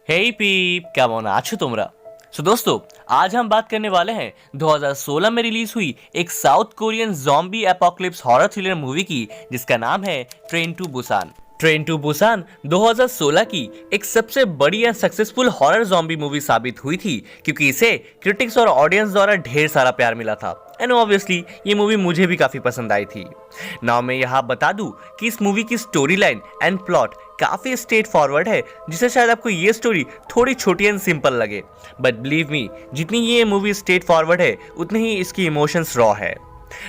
हे पीप, কেমন আছো তোমরা? दोस्तों, आज हम बात करने वाले हैं 2016 में रिलीज हुई एक South Korean zombie apocalypse horror thriller movie की, जिसका नाम है train to Busan. Train to Busan 2016 की एक सबसे बड़ी and successful horror zombie movie साबित हुई थी, क्योंकि इसे क्रिटिक्स और ऑडियंस द्वारा ढेर सारा प्यार मिला था। एंड ऑब्वियसली ये मूवी मुझे भी काफी पसंद आई थी। नाउ मैं यहाँ बता दूं कि इस मूवी की स्टोरी लाइन एंड प्लॉट काफी स्ट्रेट फॉरवर्ड है, जिससे शायद आपको ये स्टोरी थोड़ी छोटी एंड सिंपल लगे, बट बिलीव मी, जितनी ये मूवी स्ट्रेट फॉरवर्ड है उतनी ही इसकी इमोशंस रॉ है।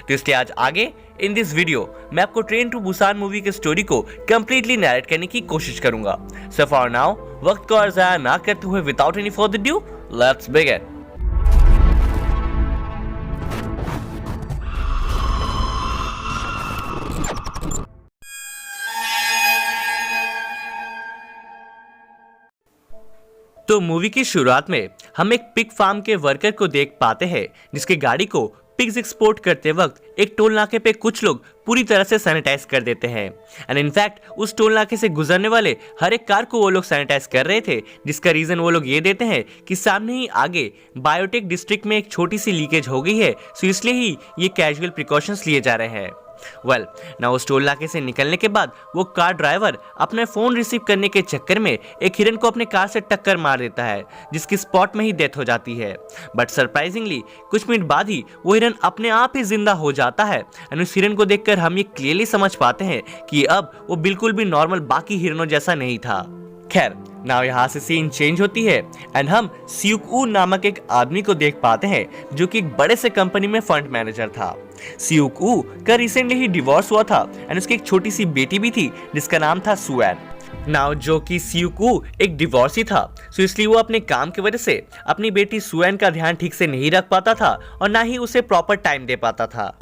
तो इसलिए आज आगे इन दिस वीडियो मैं आपको ट्रेन टू बुसान मूवी की स्टोरी को कंप्लीटली नैरेट करने की कोशिश करूंगा। सो फॉर नाउ वक्त को और ज़ाया ना करते हुए without any further due, let's begin. तो मूवी की शुरुआत में हम एक पिग फार्म के वर्कर को देख पाते हैं, जिसकी गाड़ी को पिग्स एक्सपोर्ट करते वक्त एक टोल नाके पे कुछ लोग पूरी तरह से सैनिटाइज कर देते हैं। एंड इनफैक्ट उस टोल नाके से गुजरने वाले हर एक कार को वो लोग सैनिटाइज कर रहे थे, जिसका रीजन वो लोग ये देते हैं कि सामने ही आगे बायोटेक डिस्ट्रिक्ट में एक छोटी सी लीकेज हो गई है, सो इसलिए ही ये कैजुअल प्रिकॉशंस लिए जा रहे हैं। ना उस टोल नाके से निकलने के बाद वो कार ड्राइवर अपने फोन रिसीव करने के चक्कर में एक हिरन को अपने कार से टक्कर मार देता है, जिसकी स्पॉट में ही डेथ हो जाती है। बट सरप्राइजिंगली कुछ मिनट बाद ही वो हिरन अपने आप ही जिंदा हो जाता है। एंड उस हिरन को देखकर हम ये क्लियरली समझ पाते हैं कि अब वो बिल्कुल भी नॉर्मल बाकी हिरनों जैसा नहीं था। खैर, नाउ यहाँ से सीन चेंज होती है एंड हम सियुक-ऊ नामक एक आदमी को देख पाते हैं, जो कि एक बड़े से कंपनी में फंड मैनेजर था। सियुक-ऊ का रिसेंटली ही डिवोर्स हुआ था एंड उसकी एक छोटी सी बेटी भी थी, जिसका नाम था सुएन। नाउ जो कि सियुक-ऊ एक डिवोर्सी था, सो इसलिए वो अपने काम की वजह से अपनी बेटी सुएन का ध्यान ठीक से नहीं रख पाता था और ना ही उसे प्रॉपर टाइम दे पाता था।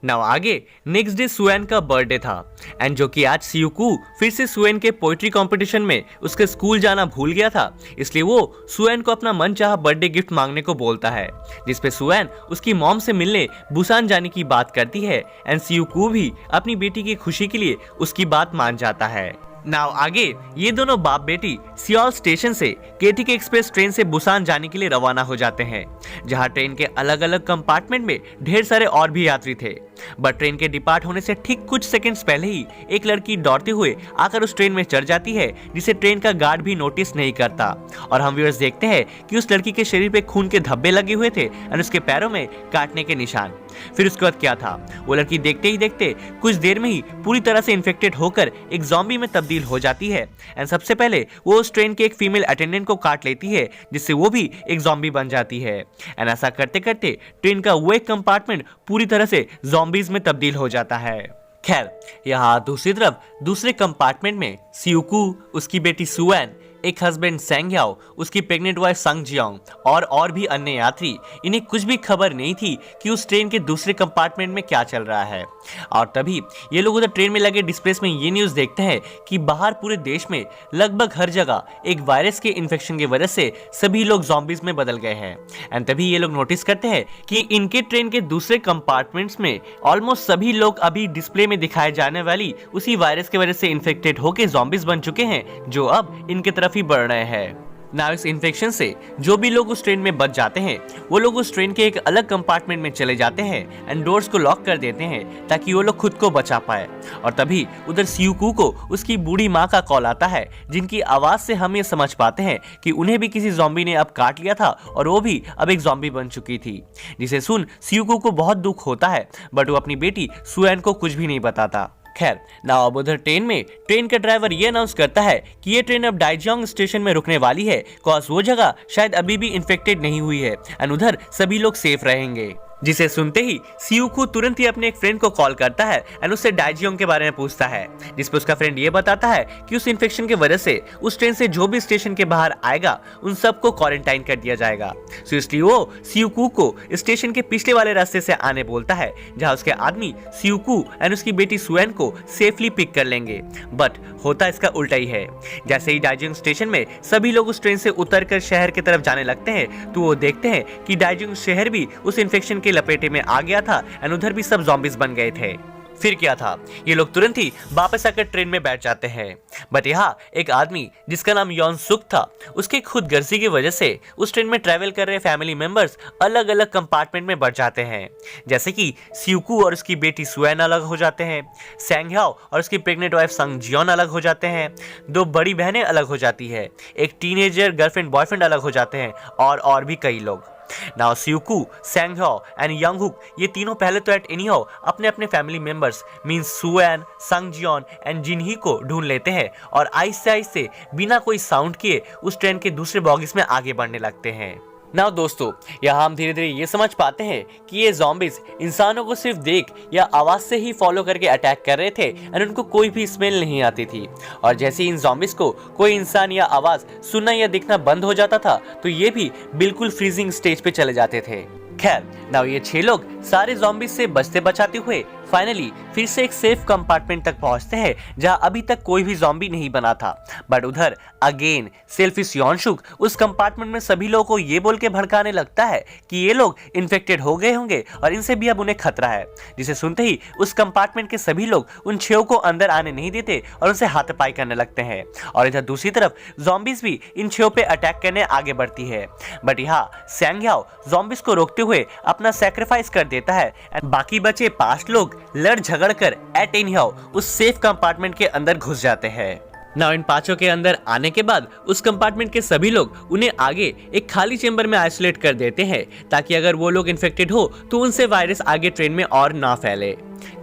नाउ आगे नेक्स्ट डे सुएन का बर्थडे था एंड जो कि आज सियुक-ऊ फिर से सुएन के पोएट्री कंपटीशन में उसके स्कूल जाना भूल गया था, इसलिए वो सुएन को अपना मनचाहा बर्थडे गिफ्ट मांगने को बोलता है, जिसपे सुएन उसकी मॉम से मिलने बुसान जाने की बात करती है एंड सियुक-ऊ भी अपनी बेटी की खुशी के लिए उसकी बात मान जाता है। नाउ आगे ये दोनों बाप बेटी सियोल स्टेशन से केटीके एक्सप्रेस ट्रेन से बुसान जाने के लिए रवाना हो जाते हैं, जहां ट्रेन के अलग अलग कंपार्टमेंट में ढेर सारे और भी यात्री थे। बट ट्रेन के डिपार्ट होने से ठीक कुछ सेकंड्स पहले ही एक लड़की दौड़ते हुए आकर उस ट्रेन में चढ़ जाती है, जिसे ट्रेन का गार्ड भी नोटिस नहीं करता। और हम व्यूअर्स देखते हैं कि उस लड़की के शरीर पे खून के धब्बे लगे हुए थे और उसके पैरों में काटने के निशान। फिर उसके बाद क्या था, वो लड़की देखते ही देखते कुछ देर में ही पूरी तरह से इन्फेक्टेड होकर एक ज़ॉम्बी में तब्दील हो जाती है। एंड सबसे पहले वो उस ट्रेन के एक फीमेल अटेंडेंट को काट लेती है, जिससे वो भी एक ज़ॉम्बी बन जाती है। एंड ऐसा करते करते ट्रेन का वो एक कंपार्टमेंट पूरी तरह से ज़ॉम्बीज में तब्दील हो जाता है। खैर, यहाँ दूसरी तरफ दूसरे कंपार्टमेंट में सियुक-ऊ, उसकी बेटी सुएन, एक हस्बैंड सेंगयाओ, उसकी प्रेग्नेंट वाइफ संगजियोंग और भी अन्य यात्री, इन्हें कुछ भी खबर नहीं थी कि उस ट्रेन के दूसरे कंपार्टमेंट में क्या चल रहा है। और तभी ये लोग उधर ट्रेन में लगे डिस्प्लेस में ये न्यूज़ देखते हैं कि बाहर पूरे देश में लगभग हर जगह एक वायरस के इन्फेक्शन की वजह से सभी लोग ज़ॉम्बीज में बदल गए हैं। एंड तभी ये लोग नोटिस करते हैं कि इनके ट्रेन के दूसरे कंपार्टमेंट्स में ऑलमोस्ट सभी लोग अभी डिस्प्ले में दिखाए जाने वाली उसी वायरस की वजह से इन्फेक्टेड होकर ज़ॉम्बीज बन चुके हैं, जो अब इनके तरफ ही बढ़ रहे हैं। ना इस इन्फेक्शन से जो भी लोग उस ट्रेन में बच जाते हैं, वो लोग उस ट्रेन के एक अलग कंपार्टमेंट में चले जाते हैं एंड डोर्स को लॉक कर देते हैं, ताकि वो लोग खुद को बचा पाए। और तभी उधर सियुक-ऊ को उसकी बूढ़ी माँ का कॉल आता है, जिनकी आवाज से हम ये समझ पाते हैं कि उन्हें भी किसी ज़ॉम्बी ने अब काट लिया था और वो भी अब एक ज़ॉम्बी बन चुकी थी। जिसे सुन सियुक-ऊ को बहुत दुख होता है, बट वो अपनी बेटी सुएन को कुछ भी नहीं बताता। खैर, ना अब उधर ट्रेन का ड्राइवर ये अनाउंस करता है कि ये ट्रेन अब डाइजियोंग स्टेशन में रुकने वाली है, कॉज वो जगह शायद अभी भी इन्फेक्टेड नहीं हुई है एंड उधर सभी लोग सेफ रहेंगे। जिसे सुनते ही सियुक-ऊ तुरंत ही अपने एक फ्रेंड को कॉल करता है एंड उससे डाइजियोंग के बारे में पूछता है, जिसपे उसका फ्रेंड ये बताता है कि उस इन्फेक्शन की वजह से उस ट्रेन से जो भी स्टेशन के बाहर आएगा उन सबको क्वारंटाइन कर दिया जाएगा। सो इसलिए वो सियुक-ऊ को स्टेशन के पिछले वाले रास्ते से आने बोलता है, जहाँ उसके आदमी सियुक-ऊ एंड उसकी बेटी सुएन को सेफली पिक कर लेंगे। बट होता इसका उल्टा ही है। जैसे ही डाइजियोंग स्टेशन में सभी लोग उस ट्रेन से उतरकर शहर की तरफ जाने लगते हैं, तो वो देखते हैं कि डाइजियोंग शहर भी उस इन्फेक्शन के लपेटे में आ गया था एंड उधर भी सब ज़ॉम्बीज बन गए थे। फिर क्या था, ये लोग तुरंत ही वापस आकर ट्रेन में बैठ जाते हैं। बट यहाँ एक आदमी जिसका नाम योन सुक था, उसकी खुद गर्जी की वजह से उस ट्रेन में ट्रैवल कर रहे फैमिली मेंबर्स अलग अलग कंपार्टमेंट में बढ़ जाते हैं। जैसे कि सियुकू और उसकी बेटी सुएन अलग हो जाते हैं, सैंगह्याओ और उसकी प्रेग्नेंट वाइफ संग जियोन अलग हो जाते हैं, दो बड़ी बहनें अलग हो जाती है, एक टीनेजर गर्लफ्रेंड बॉयफ्रेंड अलग हो जाते हैं और भी कई लोग। नाउ सियुकू, सैंगह्याओ एंड यंगहुक ये तीनों पहले तो एट एनीहाउ अपने अपने फैमिली मेंबर्स मींस सुएन, संगजियोन एंड जिनही को ढूंढ लेते हैं और आहिस्ते आहिस्ते बिना कोई साउंड किए उस ट्रेन के दूसरे बॉगीज में आगे बढ़ने लगते हैं। नाउ दोस्तों, यहाँ हम धीरे धीरे ये समझ पाते हैं कि ये ज़ॉम्बीज इंसानों को सिर्फ देख या आवाज से ही फॉलो करके अटैक कर रहे थे एंड उनको कोई भी स्मेल नहीं आती थी। और जैसे ही इन ज़ॉम्बीज को कोई इंसान या आवाज सुनना या दिखना बंद हो जाता था तो ये भी बिल्कुल फ्रीजिंग स्टेज पे चले जाते थे। खैर, नाउ ये 6 लोग सारे ज़ॉम्बीज से बचते बचाते हुए फाइनली फिर से एक सेफ कंपार्टमेंट तक पहुंचते हैं जहां अभी तक कोई भी ज़ॉम्बी नहीं बना था। बट उधर अगेन सेल्फिश योनशुक उस कंपार्टमेंट में सभी लोगों को ये बोल के भड़काने लगता है कि ये लोग इन्फेक्टेड हो गए होंगे और इनसे भी अब उन्हें खतरा है, जिसे सुनते ही उस कंपार्टमेंट के सभी लोग उन 6 को अंदर आने नहीं देते और उनसे हाथापाई करने लगते हैं। और इधर दूसरी तरफ ज़ॉम्बीज भी इन 6 पे अटैक करने आगे बढ़ती है। बट यहाँ सैंगह्याओ ज़ॉम्बीज को रोकते हुए अपना सैक्रिफाइस कर देता है एंड बाकी बचे 5 लोग लड़ झगड़ कर एट एनीहाउ उस सेफ कंपार्टमेंट के अंदर घुस जाते हैं। नाउ इन 5 के अंदर आने के बाद उस कंपार्टमेंट के सभी लोग उन्हें आगे एक खाली चेंबर में आइसोलेट कर देते हैं ताकि अगर वो लोग इन्फेक्टेड हो तो उनसे वायरस आगे ट्रेन में और ना फैले।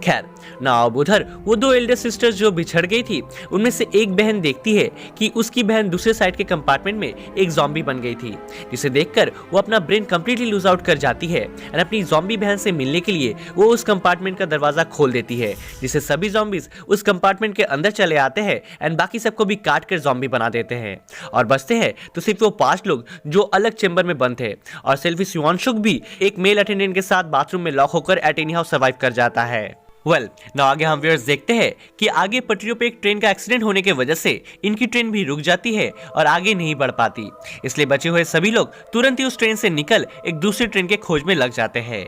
खैर, नाउ अब उधर वो 2 एल्डर सिस्टर्स जो बिछड़ गई थी उनमें से एक बहन देखती है कि उसकी बहन दूसरे साइड के कंपार्टमेंट में एक ज़ॉम्बी बन गई थी, जिसे देखकर वो अपना ब्रेन कंप्लीटली लूज आउट कर जाती है एंड अपनी ज़ॉम्बी बहन से मिलने के लिए वो उस कंपार्टमेंट का दरवाजा खोल देती है, जिससे सभी ज़ॉम्बीज उस कंपार्टमेंट के अंदर चले आते हैं एंड बाकी सबको भी काट कर ज़ॉम्बी बना देते हैं। और बचते हैं तो सिर्फ वो 5 लोग जो अलग चेंबर में बंद थे और सेल्फिश योनशुक भी एक मेल अटेंडेंट के साथ बाथरूम में लॉक होकर एट एनीहाउ सर्वाइव कर जाता है। नाउ आगे हम व्यूअर्स देखते हैं कि आगे पटरियों पे एक ट्रेन का एक्सीडेंट होने की वजह से इनकी ट्रेन भी रुक जाती है और आगे नहीं बढ़ पाती, इसलिए बचे हुए सभी लोग तुरंत ही उस ट्रेन से निकल एक दूसरी ट्रेन के खोज में लग जाते हैं।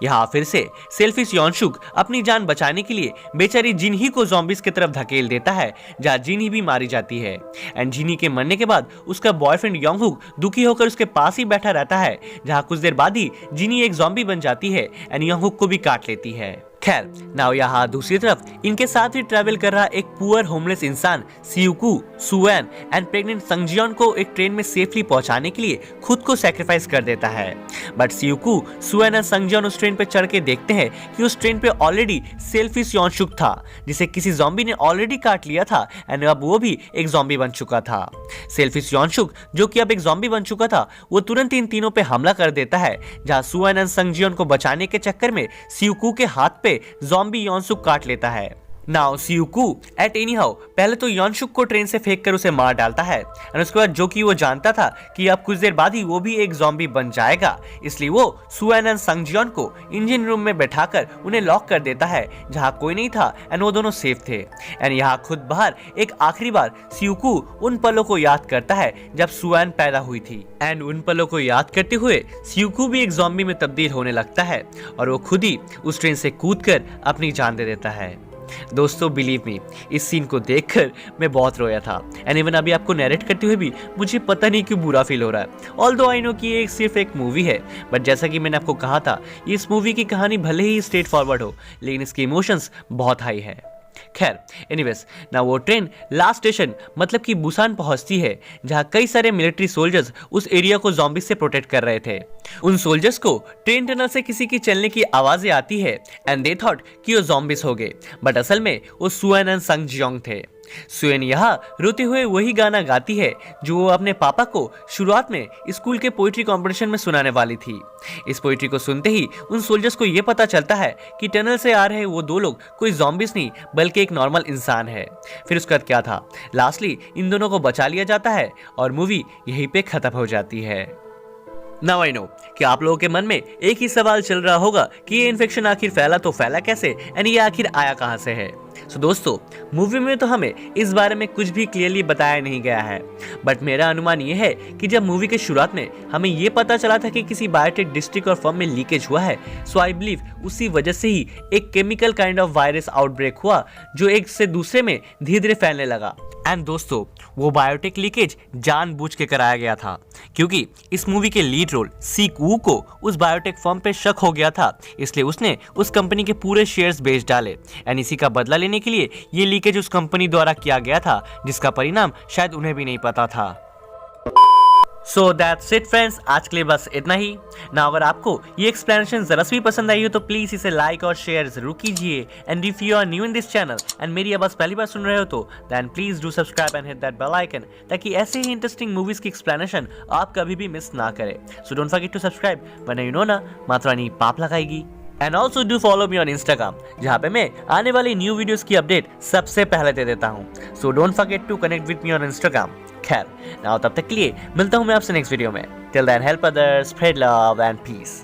यहाँ फिर से सेल्फिश योनशुक अपनी जान बचाने के लिए बेचारी जिनही को ज़ॉम्बीज की तरफ धकेल देता है जहाँ जिनही भी मारी जाती है एंड जिनही के मरने के बाद उसका बॉयफ्रेंड यंगहुक दुखी होकर उसके पास ही बैठा रहता है, जहाँ कुछ देर बाद ही जिनही एक ज़ॉम्बी बन जाती है एंड यंगहुक को भी काट लेती है। खैर, नाउ यहाँ दूसरी तरफ इनके साथ ही ट्रैवल कर रहा एक पुअर होमलेस इंसान सियुकू, सुएन एंड प्रेग्नेंट संगजियोन को एक ट्रेन में सेफली पहुंचाने के लिए खुद को सैक्रिफाइस कर देता है। बट सियुकू, सुएन एंड संगजियोन उस ट्रेन पे चढ़ के देखते हैं कि उस ट्रेन पे ऑलरेडी सेल्फिश योनशुक था, जिसे किसी ज़ॉम्बी ने ऑलरेडी काट लिया था एंड अब वो भी एक ज़ॉम्बी बन चुका था। सेल्फिश योनशुक जो कि अब एक ज़ॉम्बी बन चुका था, वो तुरंत इन तीनों पे हमला कर देता है, जहाँ सुएन एंड संगजियोन को बचाने के चक्कर में सियुकू के हाथ पे ज़ॉम्बी योनशुक काट लेता है। नाउ सियुकू एट एनीहाउ पहले तो योनशुक को ट्रेन से फेंक कर उसे मार डालता है और उसके बाद जो कि वो जानता था कि अब कुछ देर बाद ही वो भी एक ज़ॉम्बी बन जाएगा, इसलिए वो सुएन एंड संगजियोन को इंजन रूम में बैठाकर उन्हें लॉक कर देता है जहां कोई नहीं था एंड वो दोनों सेफ थे। एंड यहाँ खुद बाहर एक आखिरी बार सियुकू उन पलों को याद करता है जब सुएन पैदा हुई थी एंड उन पलों को याद करते हुए सियुकू भी एक ज़ॉम्बी में तब्दील होने लगता है और वो खुद ही उस ट्रेन से कूदकर अपनी जान दे देता है। दोस्तों, बिलीव मी, इस सीन को देखकर मैं बहुत रोया था एंड इवन अभी आपको नैरेट करते हुए भी मुझे पता नहीं क्यों बुरा फील हो रहा है। ऑल्दो आई नो कि ये सिर्फ एक मूवी है, बट जैसा कि मैंने आपको कहा था, इस मूवी की कहानी भले ही स्ट्रेट फॉरवर्ड हो लेकिन इसके इमोशंस बहुत हाई है। खैर, एनीवेज, ना वो ट्रेन लास्ट स्टेशन मतलब कि बुसान पहुंचती है, जहां कई सारे मिलिट्री सोल्जर्स उस एरिया को ज़ॉम्बीज से प्रोटेक्ट कर रहे थे। उन सोल्जर्स को ट्रेन टनल से किसी की चलने की आवाजें आती है एंड दे थॉट कि वो ज़ॉम्बीज हो गए, बट असल में वो सुएन एंड संगजियोन थे। सुएन यहाँ रोते हुए वही गाना गाती है जो वो अपने पापा को शुरुआत में स्कूल के पोइट्री कंपटीशन में सुनाने वाली थी। इस पोइट्री को सुनते ही उन सोल्जर्स को ये पता चलता है कि टनल से आ रहे वो 2 लोग कोई ज़ॉम्बीज नहीं बल्कि एक नॉर्मल इंसान है। फिर उसके बाद क्या था, लास्टली इन दोनों को बचा लिया जाता है और मूवी यहीं पे खत्म हो जाती है। नाउ आई नो कि आप लोगों के मन में एक ही सवाल चल रहा होगा कि ये इन्फेक्शन आखिर फैला तो फैला कैसे एंड ये आखिर आया कहां से है। सो दोस्तों, मूवी में तो हमें इस बारे में कुछ भी क्लियरली बताया नहीं गया है, बट मेरा अनुमान ये है कि जब मूवी के शुरुआत में हमें ये पता चला था कि किसी बायोटेक डिस्ट्रिक्ट और फर्म में लीकेज हुआ है, सो आई बिलीव उसी वजह से ही एक chemical kind of virus outbreak हुआ जो एक से दूसरे में धीरे धीरे फैलने लगा। एंड दोस्तों, वो बायोटेक लीकेज जानबूझ के कराया गया था क्योंकि इस मूवी के लीड रोल सीक वू को उस बायोटेक फर्म पे शक हो गया था, इसलिए उसने उस कंपनी के पूरे शेयर्स बेच डाले एंड इसी का बदला लेने के लिए ये लीकेज उस कंपनी द्वारा किया गया था जिसका परिणाम शायद उन्हें भी नहीं पता था। सो दैट्स इट फ्रेंड्स, आज के लिए बस इतना ही ना। अगर आपको ये एक्सप्लेनेशन जरा सी भी पसंद आई हो तो प्लीज इसे लाइक और शेयर जरूर कीजिए। And if you are new in this channel and मेरी आवाज पहली बार सुन रहे हो तो then please do subscribe and hit that bell icon, ताकि ऐसे ही इंटरेस्टिंग मूवीज की एक्सप्लेनेशन आप कभी भी मिस ना करें। So don't forget to subscribe, वरना यू नो ना माता रानी पाप लगाएगी। And also do follow me on Instagram, जहाँ पे मैं आने वाली न्यू वीडियोस की अपडेट सबसे पहले दे देता हूँ। So don't forget to connect with me on Instagram. खैर, नाउ तब तक के लिए मिलता हूँ मैं आपसे नेक्स्ट वीडियो में। Till then help others, spread love and piece.